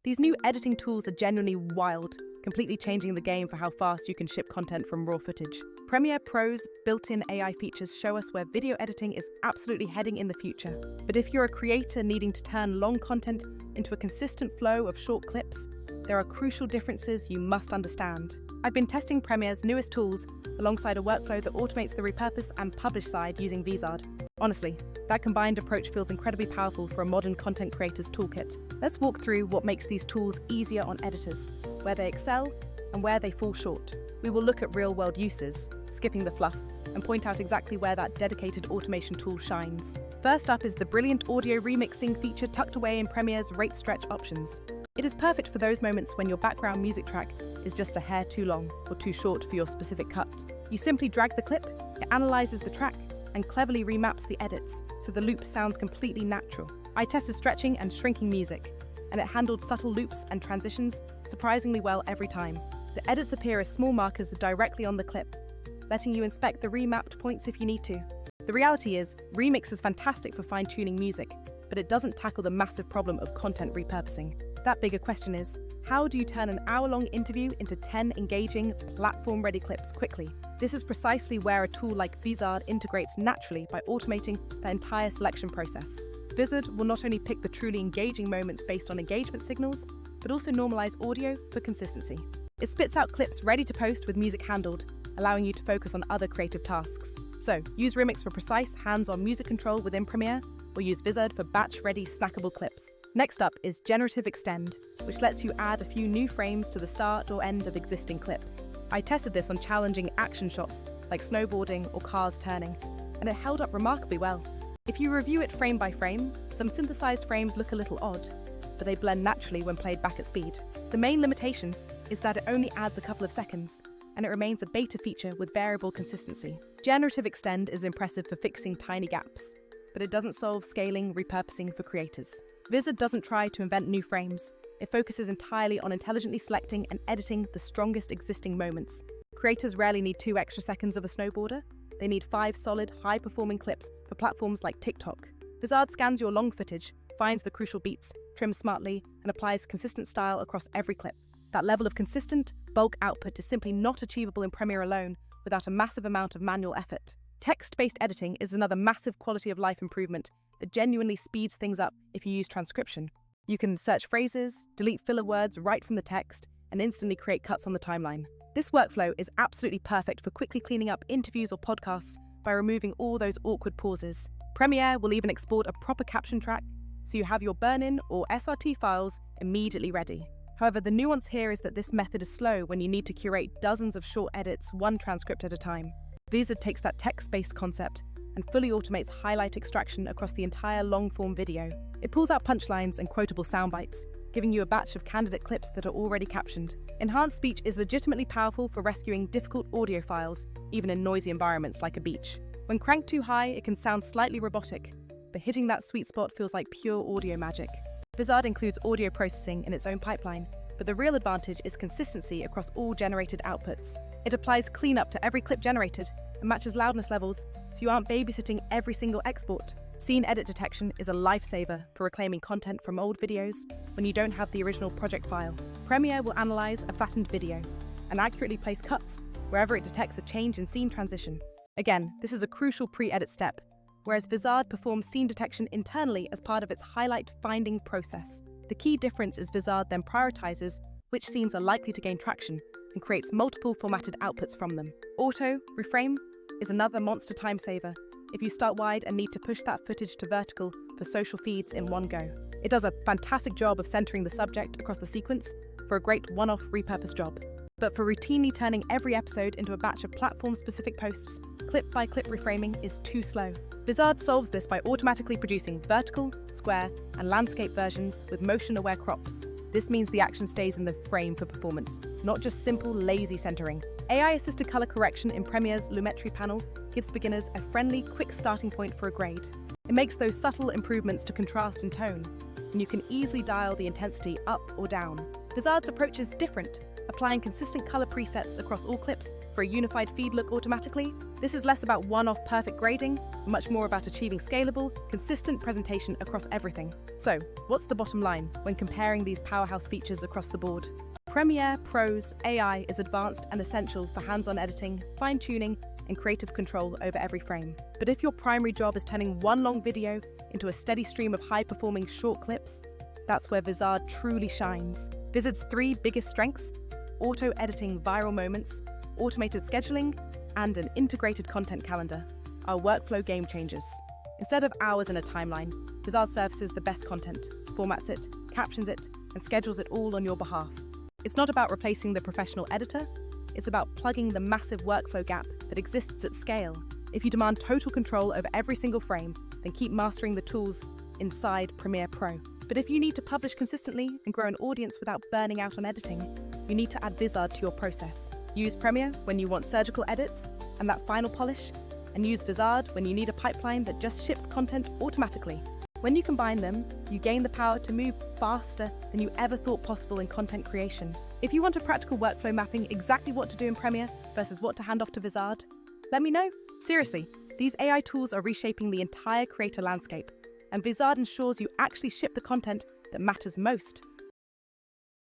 These new editing tools are genuinely wild, completely changing the game for how fast you can ship content from raw footage. Premiere Pro's built-in AI features show us where video editing is absolutely heading in the future. But if you're a creator needing to turn long content into a consistent flow of short clips, there are crucial differences you must understand. I've been testing Premiere's newest tools alongside a workflow that automates the repurpose and publish side using Vizard. Honestly, that combined approach feels incredibly powerful for a modern content creator's toolkit. Let's walk through what makes these tools easier on editors, where they excel, and where they fall short. We will look at real-world uses, skipping the fluff, and point out exactly where that dedicated automation tool shines. First up is the brilliant audio remixing feature tucked away in Premiere's rate stretch options. It is perfect for those moments when your background music track is just a hair too long or too short for your specific cut. You simply drag the clip, it analyzes the track, and cleverly remaps the edits so the loop sounds completely natural. I tested stretching and shrinking music, and it handled subtle loops and transitions surprisingly well every time. The edits appear as small markers directly on the clip, letting you inspect the remapped points if you need to. The reality is, Remix is fantastic for fine-tuning music, but it doesn't tackle the massive problem of content repurposing. That bigger question is, how do you turn an hour-long interview into 10 engaging, platform-ready clips quickly? This is precisely where a tool like Vizard integrates naturally by automating the entire selection process. Vizard will not only pick the truly engaging moments based on engagement signals, but also normalize audio for consistency. It spits out clips ready to post with music handled, allowing you to focus on other creative tasks. So, use Remix for precise, hands-on music control within Premiere, or use Vizard for batch-ready, snackable clips. Next up is Generative Extend, which lets you add a few new frames to the start or end of existing clips. I tested this on challenging action shots like snowboarding or cars turning, and it held up remarkably well. If you review it frame by frame, some synthesized frames look a little odd, but they blend naturally when played back at speed. The main limitation is that it only adds a couple of seconds, and it remains a beta feature with variable consistency. Generative Extend is impressive for fixing tiny gaps, but it doesn't solve scaling repurposing for creators. Vizard doesn't try to invent new frames. It focuses entirely on intelligently selecting and editing the strongest existing moments. Creators rarely need 2 extra seconds of a snowboarder. They need 5 solid, high-performing clips for platforms like TikTok. Vizard scans your long footage, finds the crucial beats, trims smartly, and applies consistent style across every clip. That level of consistent, bulk output is simply not achievable in Premiere alone without a massive amount of manual effort. Text-based editing is another massive quality of life improvement that genuinely speeds things up if you use transcription. You can search phrases, delete filler words right from the text, and instantly create cuts on the timeline. This workflow is absolutely perfect for quickly cleaning up interviews or podcasts by removing all those awkward pauses. Premiere will even export a proper caption track, so you have your burn-in or SRT files immediately ready. However, the nuance here is that this method is slow when you need to curate dozens of short edits, one transcript at a time. Vizard takes that text-based concept and fully automates highlight extraction across the entire long-form video. It pulls out punchlines and quotable soundbites, giving you a batch of candidate clips that are already captioned. Enhanced Speech is legitimately powerful for rescuing difficult audio files, even in noisy environments like a beach. When cranked too high, it can sound slightly robotic, but hitting that sweet spot feels like pure audio magic. Vizard includes audio processing in its own pipeline, but the real advantage is consistency across all generated outputs. It applies cleanup to every clip generated and matches loudness levels, so you aren't babysitting every single export. Scene edit detection is a lifesaver for reclaiming content from old videos when you don't have the original project file. Premiere will analyze a flattened video and accurately place cuts wherever it detects a change in scene transition. Again, this is a crucial pre-edit step, whereas Vizard performs scene detection internally as part of its highlight finding process. The key difference is Vizard then prioritizes which scenes are likely to gain traction and creates multiple formatted outputs from them. Auto reframe is another monster time saver if you start wide and need to push that footage to vertical for social feeds in one go. It does a fantastic job of centering the subject across the sequence for a great one-off repurpose job. But for routinely turning every episode into a batch of platform-specific posts, clip-by-clip reframing is too slow. Vizard solves this by automatically producing vertical, square, and landscape versions with motion-aware crops. This means the action stays in the frame for performance, not just simple, lazy centering. AI-assisted color correction in Premiere's Lumetri panel gives beginners a friendly, quick starting point for a grade. It makes those subtle improvements to contrast and tone, and you can easily dial the intensity up or down. Vizard's approach is different, applying consistent color presets across all clips for a unified feed look automatically. This is less about one-off perfect grading, much more about achieving scalable, consistent presentation across everything. So, what's the bottom line when comparing these powerhouse features across the board? Premiere Pro's AI is advanced and essential for hands-on editing, fine-tuning, and creative control over every frame. But if your primary job is turning one long video into a steady stream of high-performing short clips, that's where Vizard truly shines. Vizard's 3 biggest strengths: auto-editing viral moments, automated scheduling, and an integrated content calendar are workflow game changers. Instead of hours in a timeline, Vizard surfaces the best content, formats it, captions it, and schedules it all on your behalf. It's not about replacing the professional editor, it's about plugging the massive workflow gap that exists at scale. If you demand total control over every single frame, then keep mastering the tools inside Premiere Pro. But if you need to publish consistently and grow an audience without burning out on editing, you need to add Vizard to your process. Use Premiere when you want surgical edits and that final polish, and use Vizard when you need a pipeline that just ships content automatically. When you combine them, you gain the power to move faster than you ever thought possible in content creation. If you want a practical workflow mapping exactly what to do in Premiere versus what to hand off to Vizard, let me know. Seriously, these AI tools are reshaping the entire creator landscape, and Vizard ensures you actually ship the content that matters most.